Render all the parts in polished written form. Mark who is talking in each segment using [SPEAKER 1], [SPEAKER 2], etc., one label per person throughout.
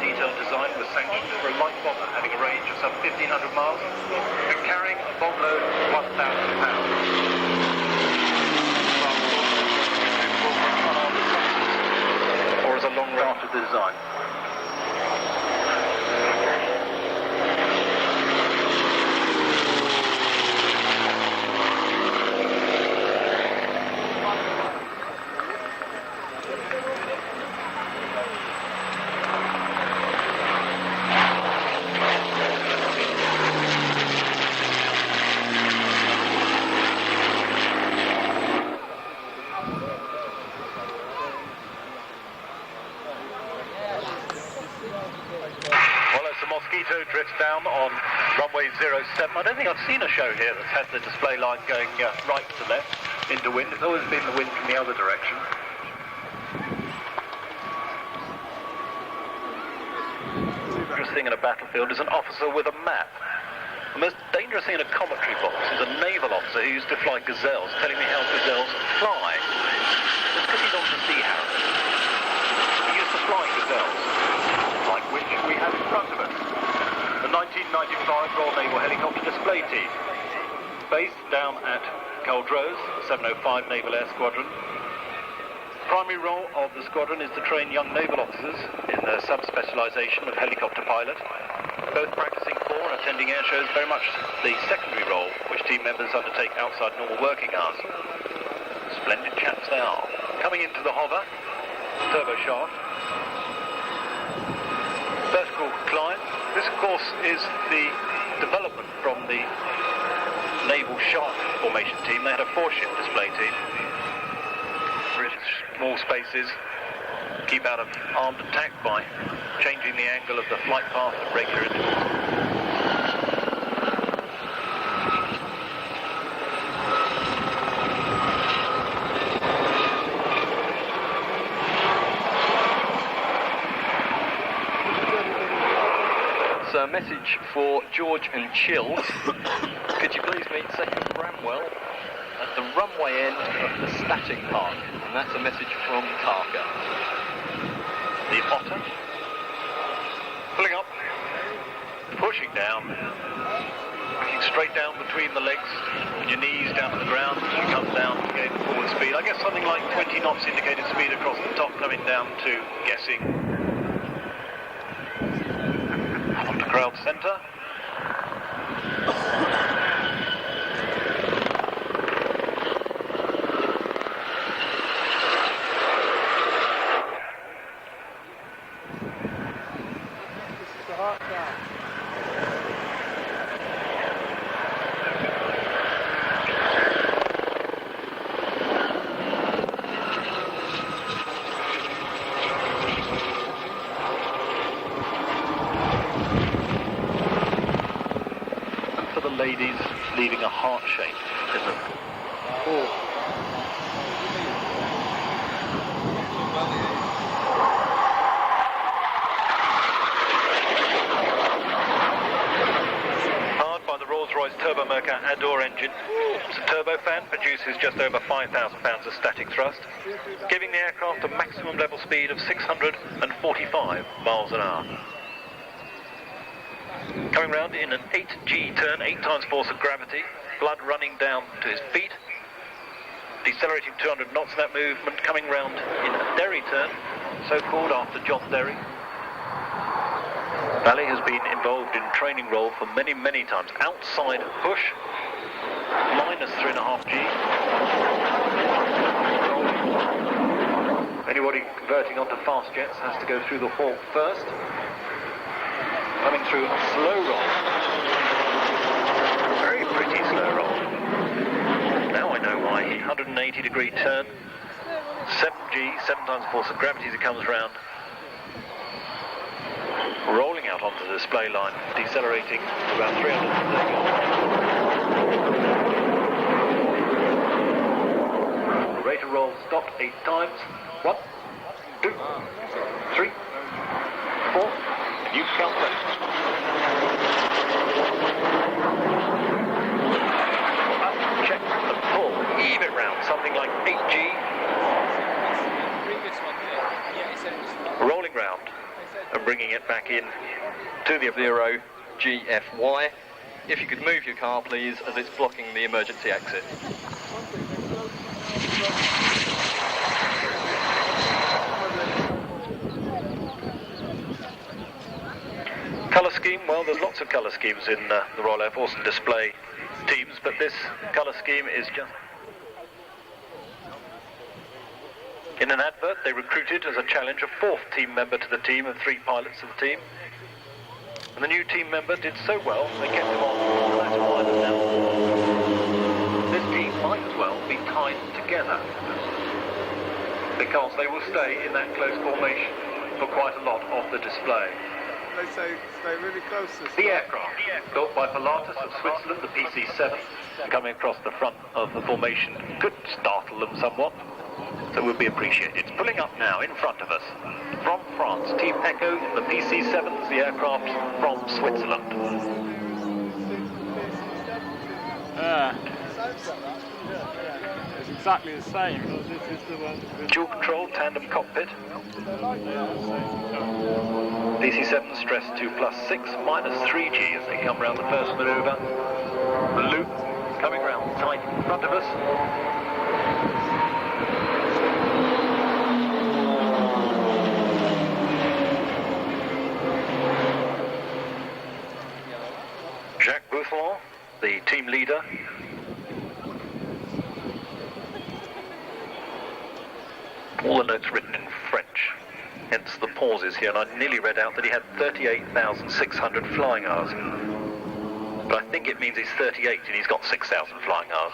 [SPEAKER 1] detailed design was sanctioned for a light bomber having a range of some 1,500 miles and carrying a bomb load of 1,000 pounds. Or as a long range of the design. Mosquito drifts down on runway 07. I don't think I've seen a show here that's had the display line going right to left into wind. It's always been the wind from the other direction. The dangerous thing in a battlefield is an officer with a map. The most dangerous thing in a commentary box is a naval officer who used to fly gazelles, telling me how gazelles fly. It's because he's on the Sea Harrier. He used to fly gazelles, like which we have in front of us. The 1995 Royal Naval Helicopter Display Team, based down at Culdrose, 705 Naval Air Squadron. The primary role of the squadron is to train young naval officers in their sub-specialisation of helicopter pilot, both practising for and attending air shows, very much the secondary role which team members undertake outside normal working hours. Splendid chaps they are. Coming into the hover, turbo shaft, vertical climb. This, of course, is the development from the Naval Shark Formation team. They had a 4-ship display team. British small spaces, keep out of armed attack by changing the angle of the flight path at regular intervals.
[SPEAKER 2] A message for George and Chills. Could you please meet Second Bramwell at the runway end of the static park? And that's a message from Parker.
[SPEAKER 1] The Otter, pulling up, pushing down, looking straight down between the legs, and your knees down to the ground as you come down to gain forward speed. I guess something like 20 knots indicated speed across the top, coming down to guessing. Crowd centre. Ladies leaving a heart shape in them. Powered by the Rolls-Royce Turbomerca Adore engine, the turbofan produces just over 5,000 pounds of static thrust, giving the aircraft a maximum level speed of 645 miles an hour. Coming round in an 8G turn, 8 times force of gravity, blood running down to his feet, decelerating 200 knots in that movement, coming round in a Derry turn, so called after John Derry. Valley has been involved in training role for many, many times. Outside push, minus 3.5 G. Anybody converting onto fast jets has to go through the Hawk first. Coming through a slow roll. Very pretty slow roll. Now I know why. 180-degree turn. 7G, 7 times force of gravity as it comes round. Rolling out onto the display line, decelerating to about 330. Rate of roll stopped 8 times. 1, 2, 3, 4. You count left. Up, check and pull. Heave it round, something like 8G. Rolling round. and bringing it back in to the
[SPEAKER 2] 0 GFY. If you could move your car, please, as it's blocking the emergency exit.
[SPEAKER 1] Colour scheme, well, there's lots of colour schemes in the Royal Air Force and display teams, but this colour scheme is just... In an advert, they recruited as a challenge a fourth team member to the team and 3 pilots of the team. And the new team member did so well, they kept him on close wide and now. This team might as well be tied together, because they will stay in that close formation for quite a lot of the display.
[SPEAKER 3] They say stay really close to
[SPEAKER 1] the aircraft, built by Pilatus of Switzerland, the PC-7, coming across the front of the formation, could startle them somewhat, so will be appreciated. It's pulling up now in front of us. From France, Team Echo in the PC-7s, the aircraft from Switzerland.
[SPEAKER 3] It's exactly the same. This is the one.
[SPEAKER 1] Dual control, tandem cockpit. PC-7 stress to +6, -3G as they come round the first manoeuvre. The loop coming round tight in front of us. Jacques Woodford, the team leader. All the notes written in French, hence the pauses here, and I nearly read out that he had 38,600 flying hours. But I think it means he's 38 and he's got 6,000 flying hours.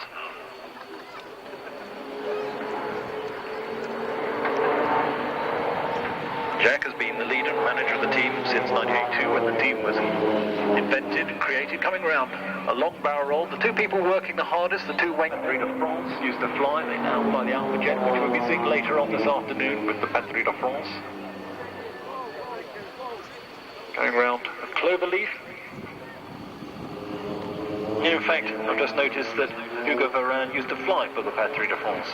[SPEAKER 1] Jack has been the leader and manager of the team since 1982 when the team was invented and created. Coming around a long barrel roll, the 2 people working the hardest, the 2 wing Patrouille de France used to fly. They now fly the Alpha Jet, which we'll be seeing later on this afternoon with the Patrouille de France. Going round a clover leaf. In fact, I've just noticed that Hugo Varane used to fly for the Patrouille de France.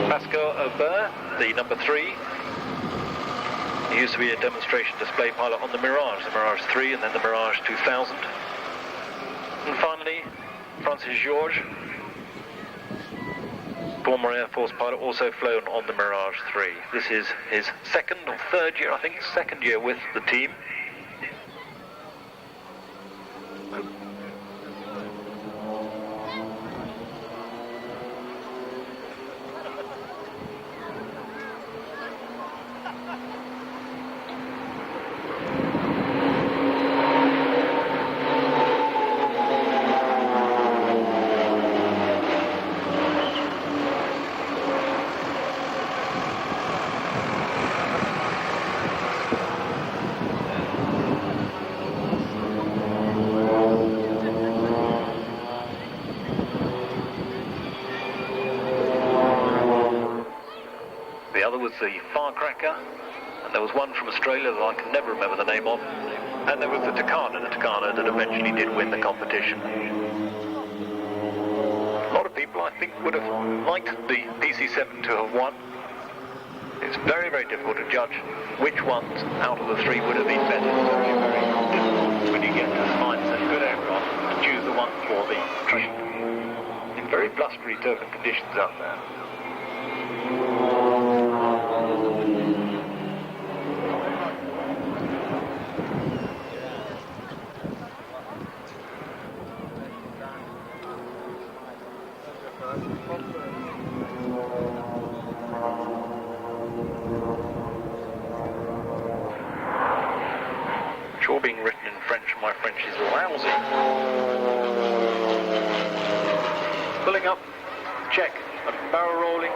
[SPEAKER 1] Pascal Aubert, the number 3. He used to be a demonstration display pilot on the Mirage 3 and then the Mirage 2000. And finally, Francis Georges, former Air Force pilot, also flown on the Mirage 3. This is his second or third year, I think, second year with the team. The Firecracker, and there was one from Australia that I can never remember the name of, and there was the Tucana that eventually did win the competition. A lot of people, I think, would have liked the PC-7 to have won. It's very, very difficult to judge which ones out of the 3 would have been better. It's very, very difficult when you get to find such good aircraft to choose the one for the trip in very blustery, turbulent conditions out there. It's all being written in French, and my French is lousy. Pulling up, check, and barrel rolling.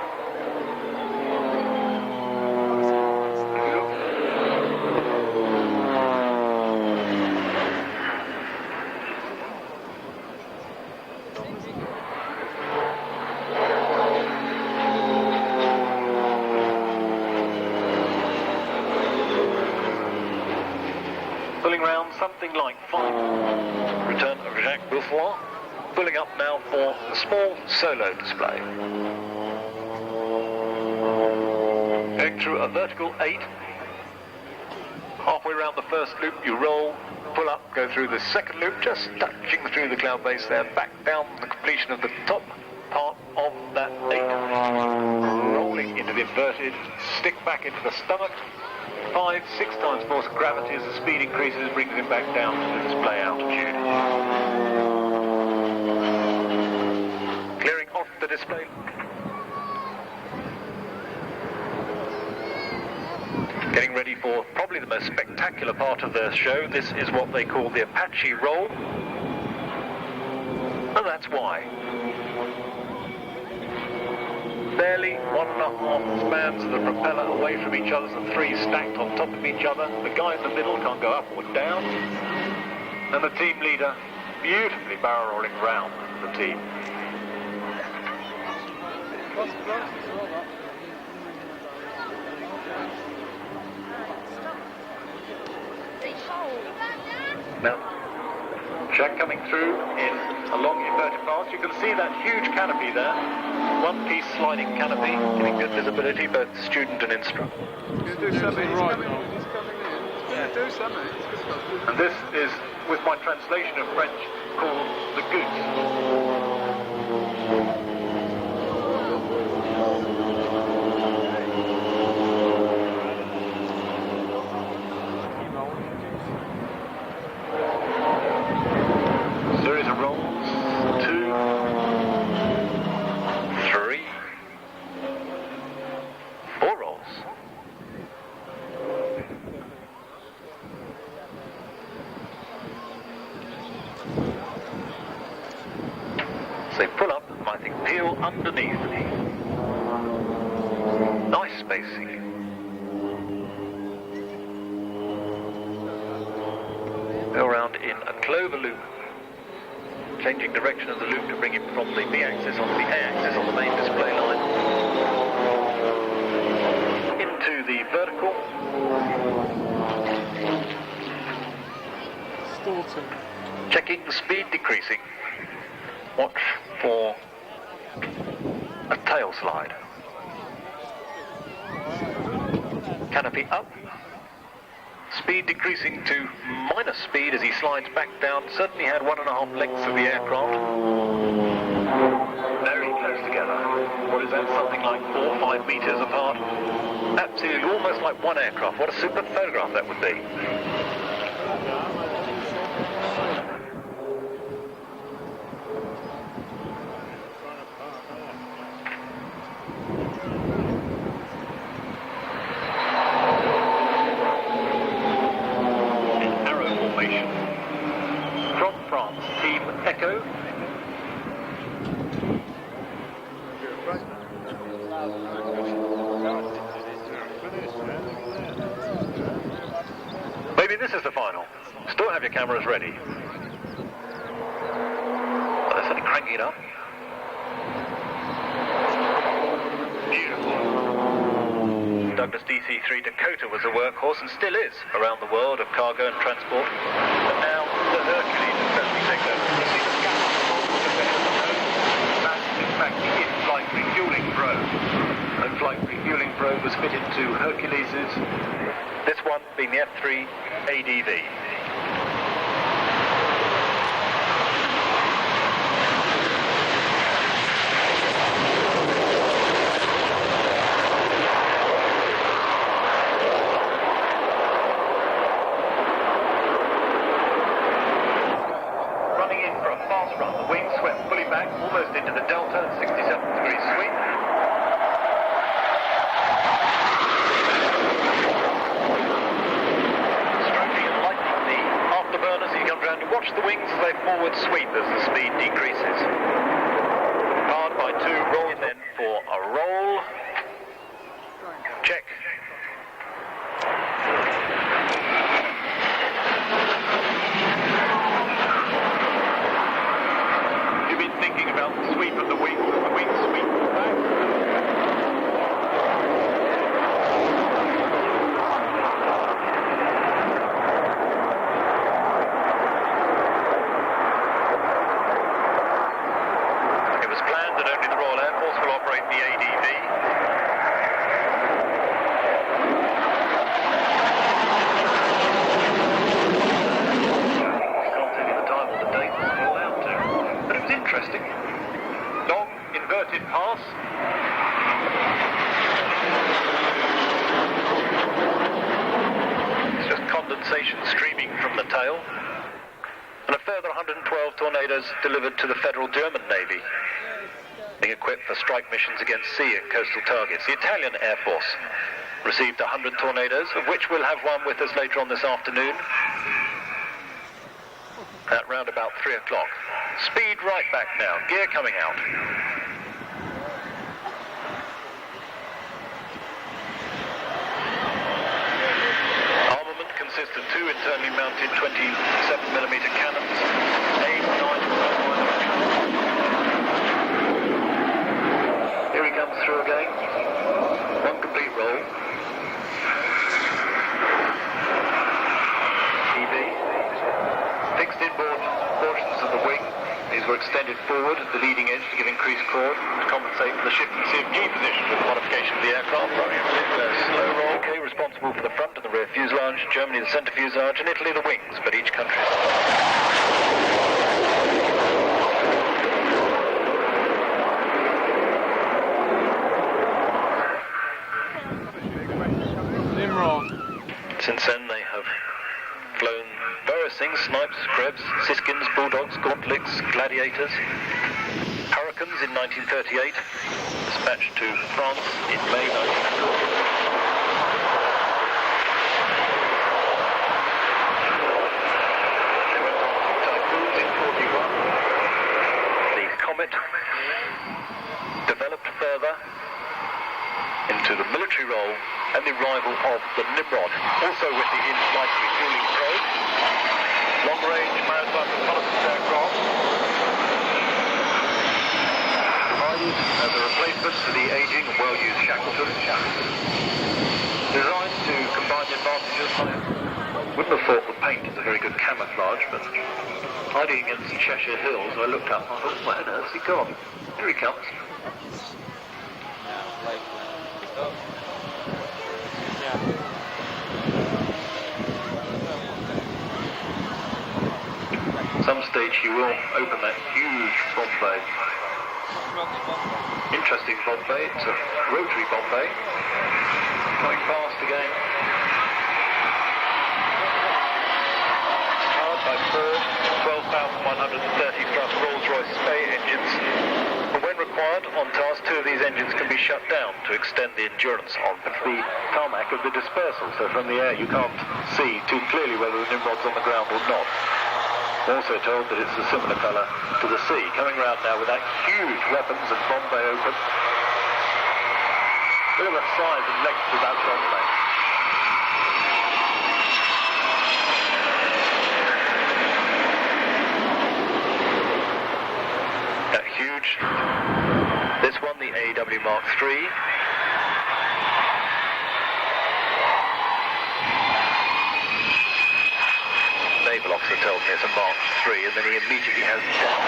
[SPEAKER 1] Pulling round something like 5. Return of Jacques Woodford. Pulling up now for a small solo display. Going through a vertical 8. Halfway around the first loop, you roll, pull up, go through the second loop, just touching through the cloud base there, back down the completion of the top part of that 8. Rolling into the inverted, stick back into the stomach. 5, 6 times force of gravity as the speed increases, brings him back down to the display altitude. Clearing off the display. Getting ready for probably the most spectacular part of the show. This is what they call the Apache roll. And that's why. Barely 1.5 spans of the propeller away from each other, the 3 stacked on top of each other. The guy in the middle can't go up or down. And the team leader beautifully barrel rolling round the team. Now, Jack coming through in a long inverted pass. You can see that huge canopy there. One-piece sliding canopy, giving good visibility, both student and instructor.
[SPEAKER 3] He's do something right. He's coming in. Yeah, do something.
[SPEAKER 1] And this is, with my translation of French, called the goose. Series of rolls, 2, 3, 4 rolls. So pull up, I think peel underneath. Nice spacing. Go around in a clover loop. Changing direction of the loop to bring it from the B-axis onto the A-axis on the main display line. Into the vertical.
[SPEAKER 3] Staunton.
[SPEAKER 1] Checking the speed decreasing. Watch for a tail slide. Canopy up. Speed decreasing to minus speed as he slides back down. Certainly had 1.5 lengths of the aircraft. Very close together. What is that? Something like 4 or 5 meters apart. Absolutely, almost like one aircraft. What a super photograph that would be. From France, Team Echo. Maybe this is the final. Still have your cameras ready. Well, they're certainly cranking it up. Beautiful. Douglas DC-3 Dakota was a workhorse and still is around the world of cargo and transport. But now the Hercules has certainly taken over. You see the gap on the wall to the bed of the nose? That's in fact the in-flight refueling probe. The in-flight refueling probe was fitted to Hercules's. This one being the F3 ADV. The wings swept fully back, almost into the delta, 67-degree sweep. Stroking and lightening the afterburners, he comes around to watch the wings as they forward sweep as the speed decreases. Powered by 2 rolls, then for a roll. Check. Thinking about the sweep of the wings sweep back. It was planned that only the Royal Air Force will operate the ADV. condensation streaming from the tail. And a further 112 tornadoes delivered to the Federal German Navy, being equipped for strike missions against sea and coastal targets. The Italian Air Force received 100 tornadoes, of which we'll have one with us later on this afternoon, at round about 3 o'clock. Speed right back now, gear coming out. Armament consists of 2 internally mounted 27mm cannons, aim 9. Here he comes through again. One complete roll. EB. Fixed inboard portions of the wing. These were extended forward at the leading edge to give increased chord to compensate for the shift in CFG position with the modification of the aircraft. Running a slow roll. UK responsible for the front and the rear fuselage, Germany the centre fuselage, and Italy the wings, but each country... Since then they have flown various things: snipes, Krebs, Siskins, Bulldogs, Gauntlets, Gladiators, Hurricanes in 1938, dispatched to France in May 1940. They went on to Typhoons in 41. The Comet developed further into the military role and the arrival of the Nimrod, also with the in-flight refueling probe, long-range maritime reconnaissance aircraft, provided as a replacement for the aging and well-used Shackleton, designed to combine the advantages. I wouldn't have thought the paint is a very good camouflage, but hiding against Cheshire Hills, I looked up and I thought, where on earth's he gone? Here he comes. Some stage he will open that huge bomb bay. Interesting bomb bay. It's a rotary bomb bay. Going fast again. Powered by 4 12,130 thrust Rolls-Royce Spey engines. But when required, on task, 2 of these engines can be shut down to extend the endurance on the tarmac of the dispersal. So from the air you can't see too clearly whether the Nimrod's on the ground or not. Also told that it's a similar colour to the sea. Coming round now with that huge weapons and bomb bay open. Look at the size and length of that bomb bay. That huge. This one, the AW Mark III. Naval officer tells me it's a Mark III, and then he immediately has it down.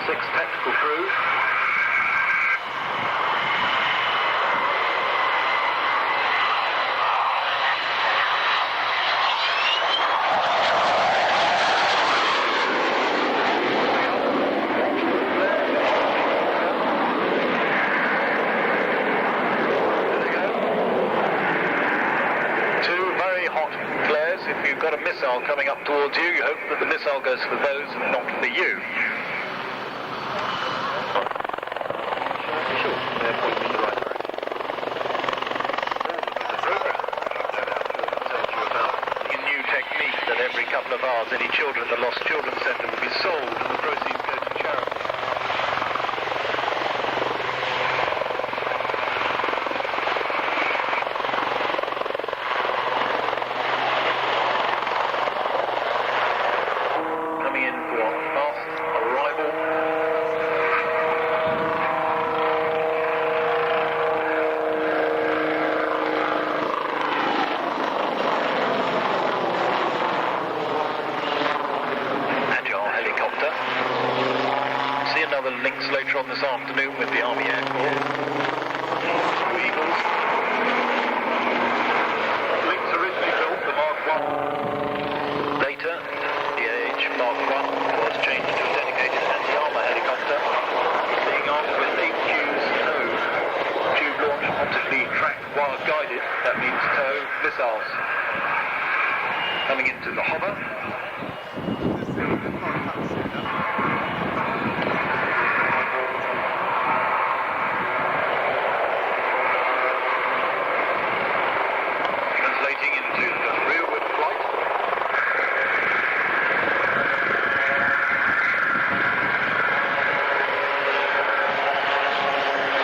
[SPEAKER 1] Six tactical crew. If you've got a missile coming up towards you, you hope that the missile goes for those and not for you. Sure, they're pointing in the right direction. The program tells you about the new technique that every couple of hours any children at the Lost Children's Centre will be sold and the proceeds go to charity. Links later on this afternoon with the Army Air Corps. 2 Eagles. Links originally fact, while guided, that means tow missiles. Coming into the hover. Translating into the rearward flight.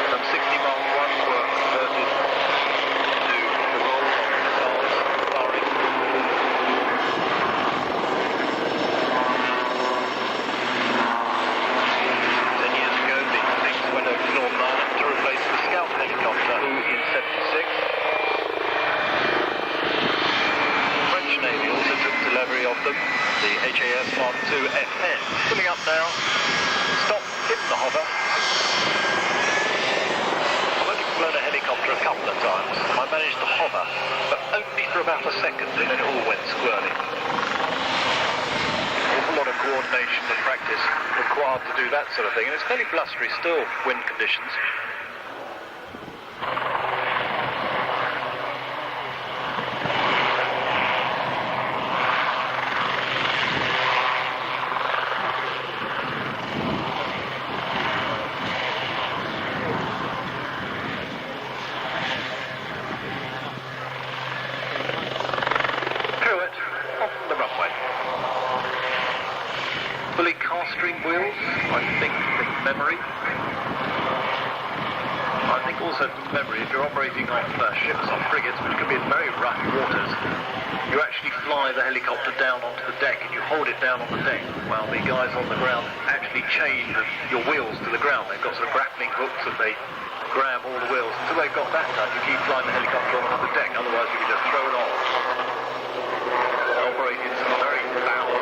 [SPEAKER 1] Some 60 miles per hour were converted to the roll of missiles firing. 10 years ago, the things went over to Northern Ireland to replace the Scout helicopter in 76. French Navy also took delivery of them, the HAS Mark II FN. Filling up now, stop in the hover. I've only flown a helicopter a couple of times. I managed to hover, but only for about a second, and then it all went squirrely. Awful lot of coordination and practice required to do that sort of thing, and it's fairly blustery still, wind conditions. Fully cast-string wheels, I think from memory. I think also from memory, if you're operating off ships or frigates, which can be in very rough waters, you actually fly the helicopter down onto the deck and you hold it down on the deck while the guys on the ground actually chain your wheels to the ground. They've got sort of grappling hooks and they grab all the wheels. Until they've got that done, you keep flying the helicopter on the deck, otherwise you can just throw it off. They operate in some very loud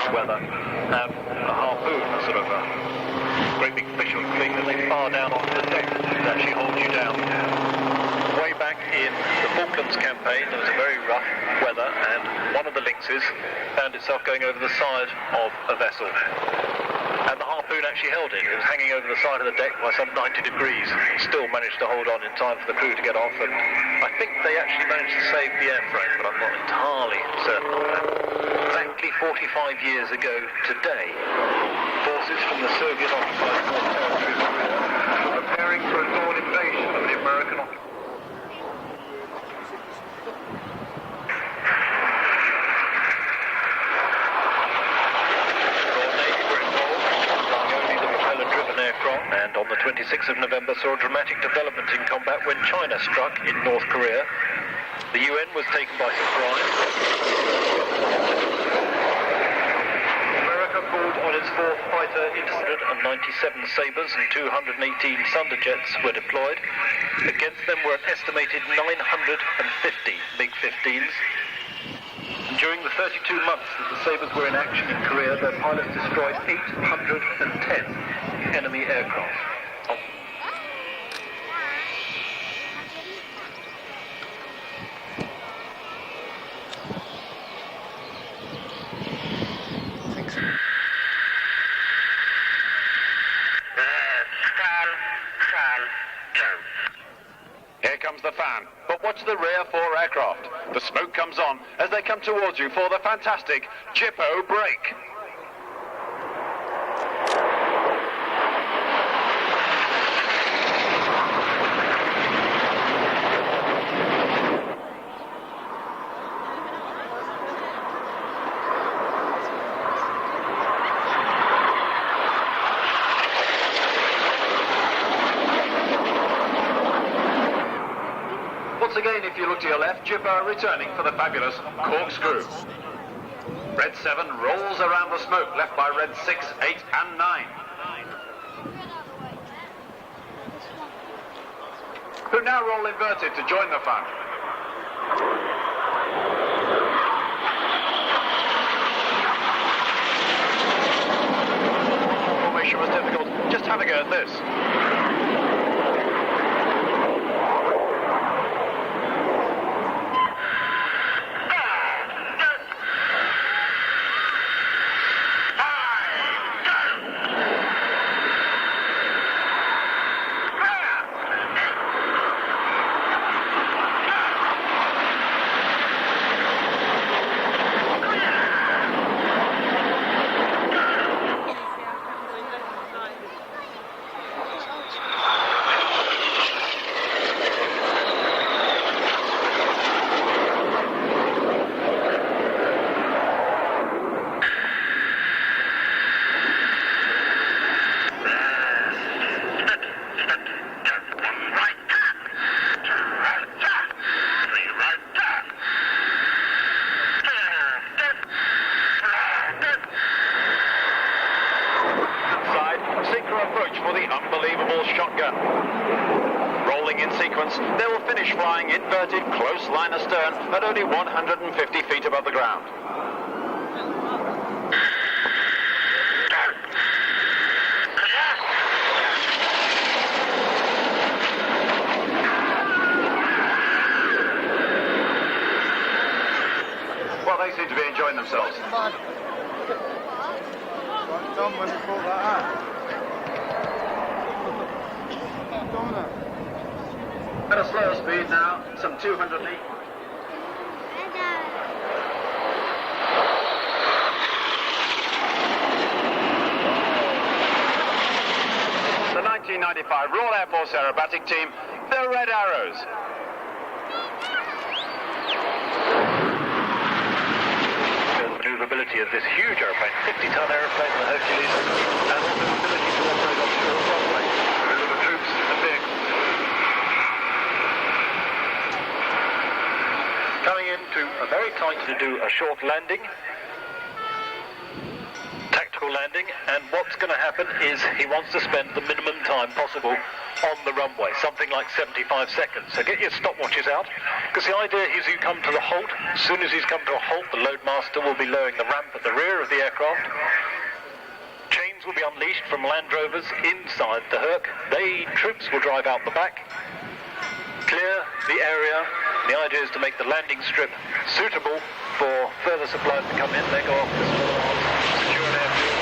[SPEAKER 1] weather, have a harpoon, a sort of a great big fishhook thing that they fire down onto the deck to actually hold you down. Way back in the Falklands campaign, there was a very rough weather, and one of the Lynxes found itself going over the side of a vessel. And the harpoon actually held it. It was hanging over the side of the deck by some 90 degrees. Still managed to hold on in time for the crew to get off, and I think they actually managed to save the airframe, but I'm not entirely certain of that. Exactly 45 years ago today, forces from the Soviet-occupied North Territory were preparing for a dawn invasion of the American occupation. Aircraft, and on the 26th of November saw a dramatic development in combat when China struck in North Korea. The UN was taken by surprise. America called on its 4th fighter incident, and 97 Sabres and 218 Thunderjets were deployed. Against them were an estimated 950 MiG-15s. During the 32 months that the Sabres were in action in Korea, their pilots destroyed 810 enemy aircraft.
[SPEAKER 4] Here comes the fan, but watch the rear 4 aircraft. The smoke comes on as they come towards you for the fantastic Jippo break.
[SPEAKER 1] Once again, if you look to your left, Jippo returning for the fabulous corkscrew. Red 7 rolls around the smoke left by Red 6, 8 and 9. Who now roll inverted to join the fun.
[SPEAKER 4] Formation was difficult. Just have a go at this. sequence, they will finish flying inverted close line astern at only 150 feet above the ground. Well, they seem to be enjoying themselves.
[SPEAKER 3] Done when we brought that out.
[SPEAKER 4] At a slower speed now, some 200 feet. The 1995 Royal Air Force Aerobatic Team, the Red Arrows.
[SPEAKER 1] Maneuverability of this huge airplane, 50-ton airplane, the Hercules, and also the ability to operate offshore runway to deliver troops and vehicles. Coming into a very tight to do a short landing, tactical landing, and what's going to happen is he wants to spend the minimum time possible on the runway, something like 75 seconds. So get your stopwatches out, because the idea is you come to the halt. As soon as he's come to a halt, the loadmaster will be lowering the ramp at the rear of the aircraft. Chains will be unleashed from Land Rovers inside the Herc. Troops will drive out the back, clear the area. The idea is to make the landing strip suitable for further supplies to come in. They go off the small arms, secure an airfield.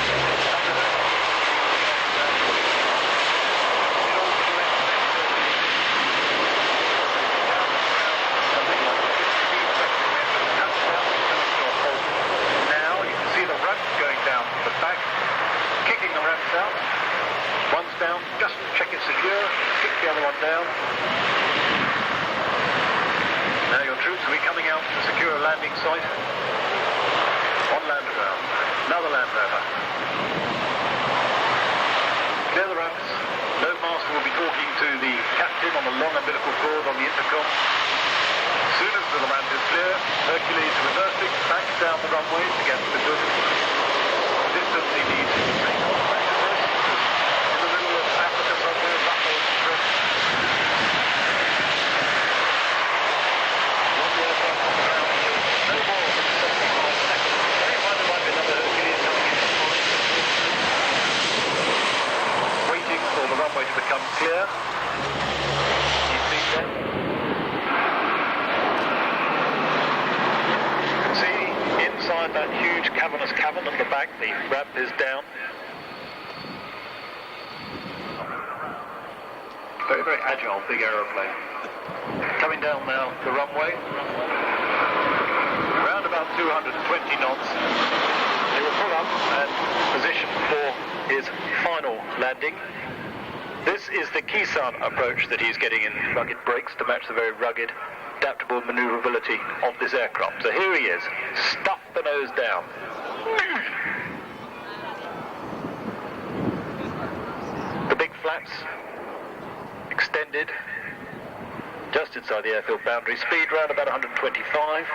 [SPEAKER 1] One's down, just check it's secure, kick the other one down. Now your troops will be coming out to secure a landing site. One Land Rover, another Land Rover. Clear the ramps. Loadmaster will be talking to the captain on the long umbilical cord on the intercom. As soon as the ramp is clear, Hercules reversing back down the runway to get the good distance he needs to take off. To become clear. You see that? You can see inside that huge cavernous cavern at the back, the ramp is down. Very, very agile, big aeroplane. Coming down now the runway. Around about 220 knots. He will pull up and position for his final landing. This is the Kisan approach that he's getting in rugged brakes to match the very rugged, adaptable maneuverability of this aircraft. So here he is, stuff the nose down. The big flaps extended just inside the airfield boundary. Speed around about 125.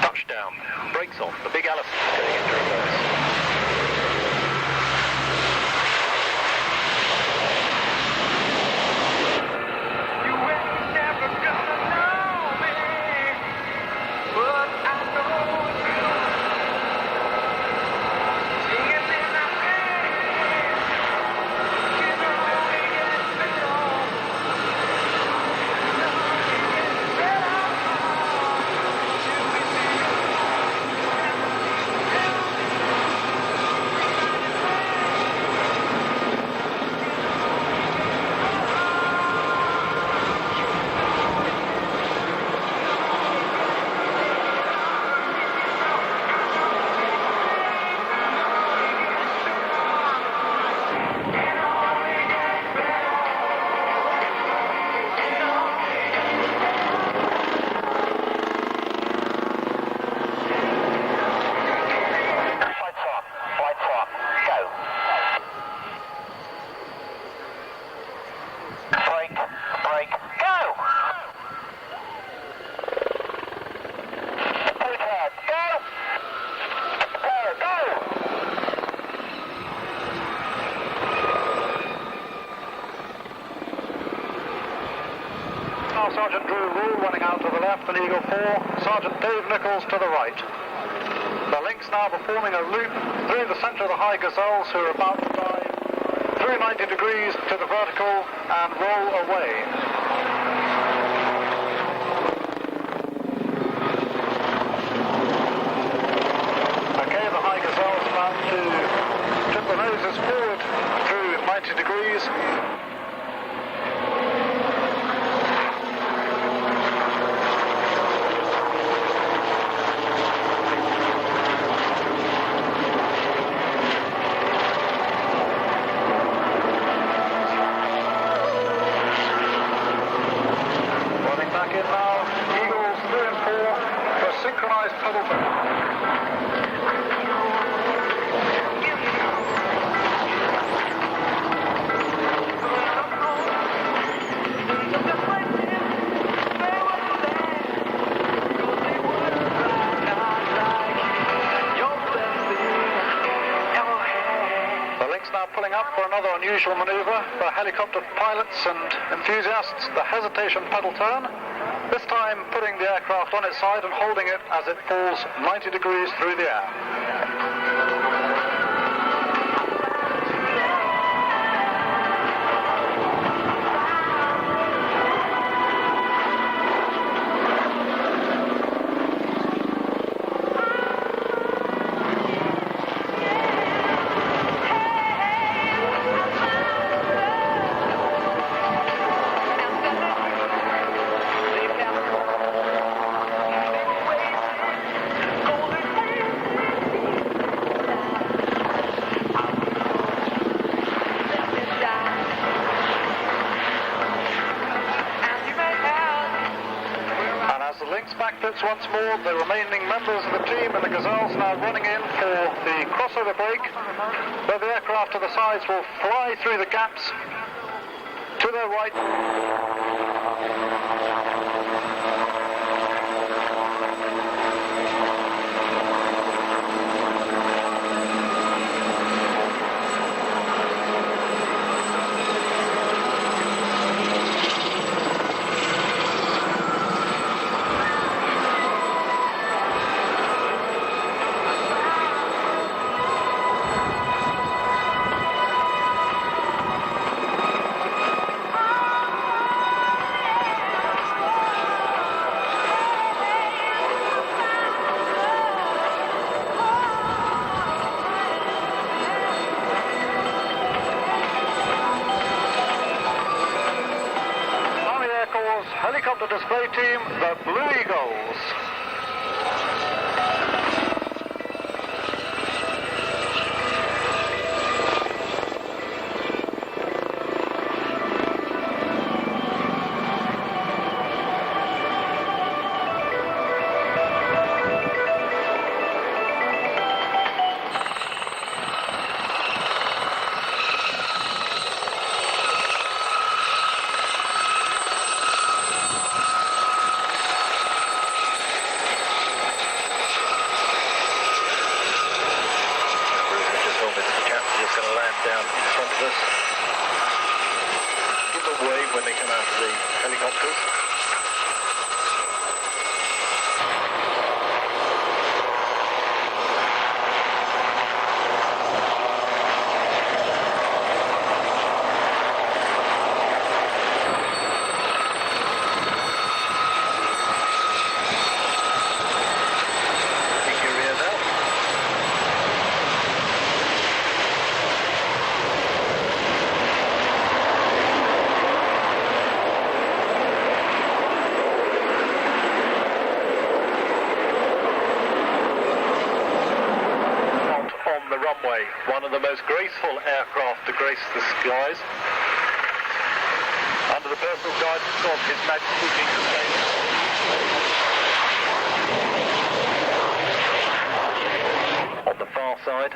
[SPEAKER 1] Touchdown. Brakes on. The big Allison is going into reverse.
[SPEAKER 5] Sergeant Drew Rule running out to the left in Eagle 4, Sergeant Dave Nichols to the right. The Lynx now performing a loop through the centre of the high gazelles who are about to dive through 90 degrees to the vertical and roll away. Okay, the high gazelles about to tip the noses forward through 90 degrees. Synchronized pedal The Lynx now pulling up for another unusual maneuver for helicopter pilots and enthusiasts, the hesitation pedal turn. This time putting the aircraft on its side and holding it as it falls 90 degrees through the air. Backflips once more, the remaining members of the team and the Gazelles now running in for the crossover break, where the aircraft to the sides will fly through the gaps to their right. Helicopter display team, the Blue Eagles.
[SPEAKER 1] Down in front of us. Give them away when they come out of the helicopters. One of the most graceful aircraft to grace the skies, under the personal guidance of His Majesty King Sustainer. On the far side,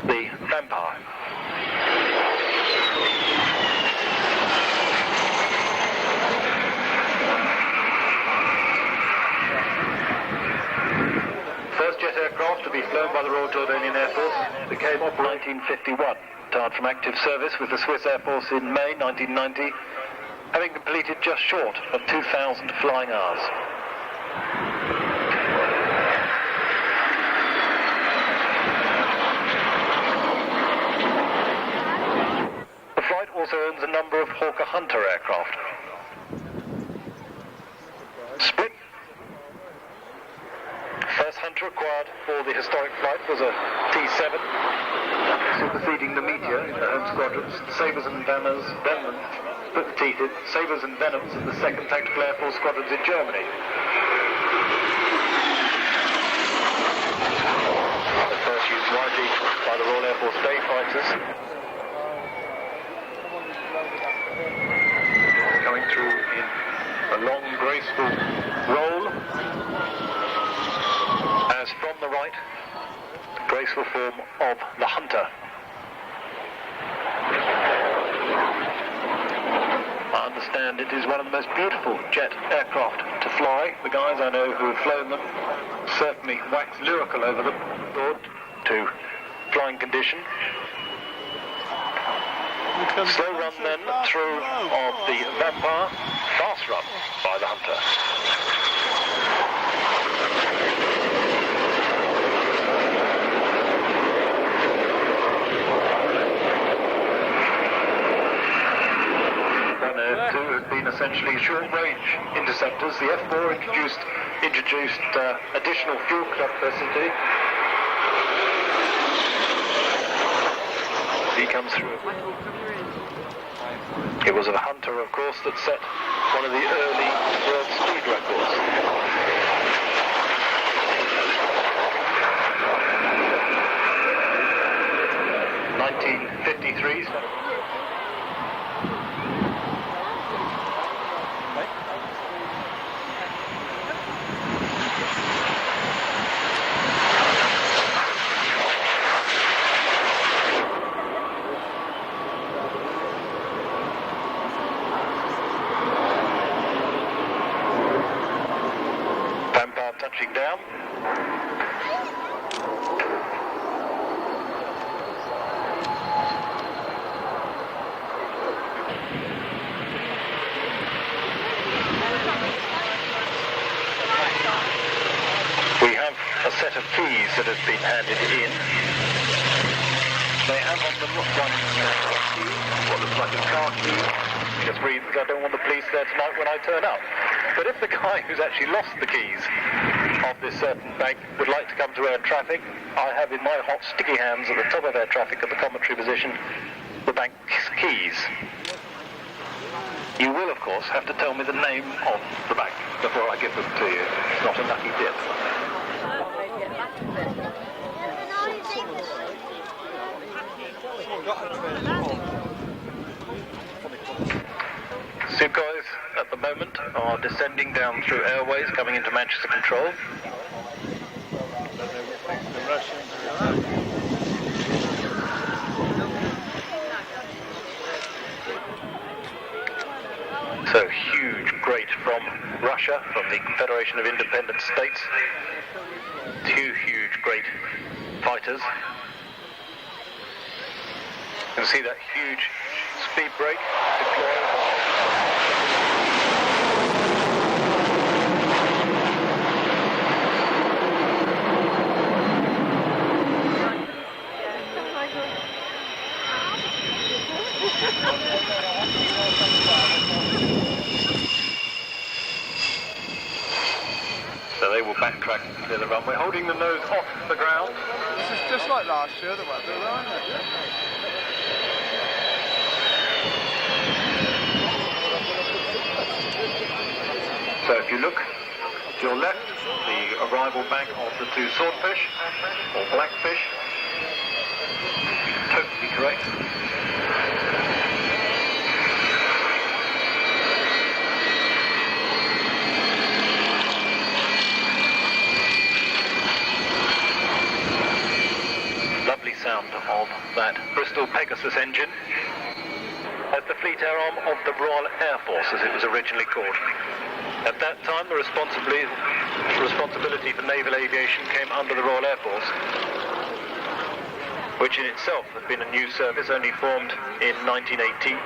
[SPEAKER 1] the Vampire. First jet aircraft to be flown by the Royal Jordanian Air Force became operational in 1951. Retired from active service with the Swiss Air Force in May 1990. having completed just short of 2,000 flying hours. The flight also owns a number of Hawker Hunter aircraft. Split. First Hunter acquired for the historic flight was a T-7, superseding the Meteor in the home squadrons. Sabres and Venoms put the teeth in. Sabres and Venoms in the 2nd Tactical Air Force squadrons in Germany. The first used widely by the Royal Air Force day fighters. Coming through in a long, graceful roll. As from the right, the graceful form of the Hunter. I understand it is one of the most beautiful jet aircraft to fly. The guys I know who have flown them certainly wax lyrical over them, to flying condition. Slow run then through of the Vampire, fast run by the Hunter. Have been essentially short-range interceptors. The F4 introduced additional fuel capacity. He comes through. It was a Hunter, of course, that set one of the early world speed records. (1953). Touching down. We have a set of keys that have been handed in. They have on them one key, what looks like a car key. Just read, because I don't want the police there tonight when I turn up. But if the guy who's actually lost the keys of this certain bank would like to come to air traffic, I have in my hot, sticky hands at the top of air traffic at the commentary position the bank's keys. You will, of course, have to tell me the name of the bank before I give them to you. It's not a lucky dip. Sukhoi at the moment are descending down through airways coming into Manchester Control. So huge, great from Russia, from the Confederation of Independent States. Two huge, great fighters. You can see that huge speed brake deployed. So they will backtrack and clear the runway, holding the nose off the ground.
[SPEAKER 3] This is just like last year, the weather, isn't it?
[SPEAKER 1] So if you look to your left, the arrival bank of the two swordfish, or blackfish. Totally correct. Lovely sound of that Bristol Pegasus engine as the fleet air arm of the Royal Air Force, as it was originally called. At that time, the responsibility for naval aviation came under the Royal Air Force, which in itself had been a new service only formed in 1918.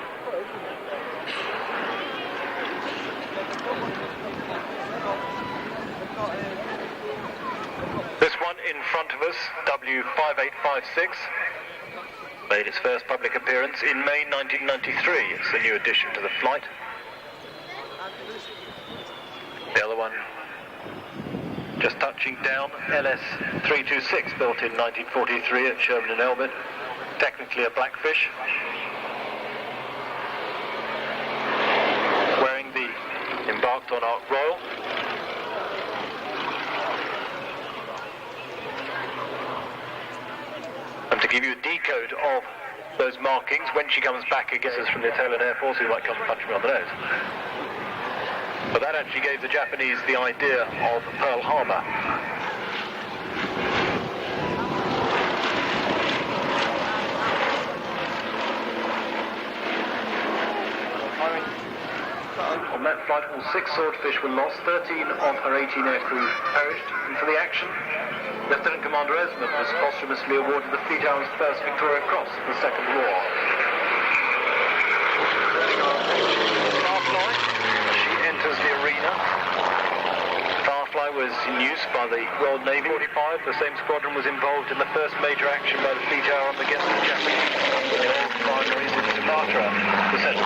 [SPEAKER 1] in front of us, W5856, made its first public appearance in May 1993. It's a new addition to the flight. The other one just touching down, LS326, built in 1943 at Sherman and Elbit, technically a blackfish. Wearing the embarked on Ark Royal. And to give you a decode of those markings, when she comes back again from the Italian Air Force, who might come and punch me on the nose. But that actually gave the Japanese the idea of Pearl Harbor. On that flight, all 6 swordfish were lost, 13 of her 18 aircrew perished, and for the action, Lieutenant Commander Esmond was posthumously awarded the Fleet Hour's first Victoria Cross for the Second War. Starfly, as she enters the arena. Starfly was in use by the Royal Navy. 45, the same squadron was involved in the first major action by the Fleet Hour against the Japanese, when the old primaries in Sumatra were set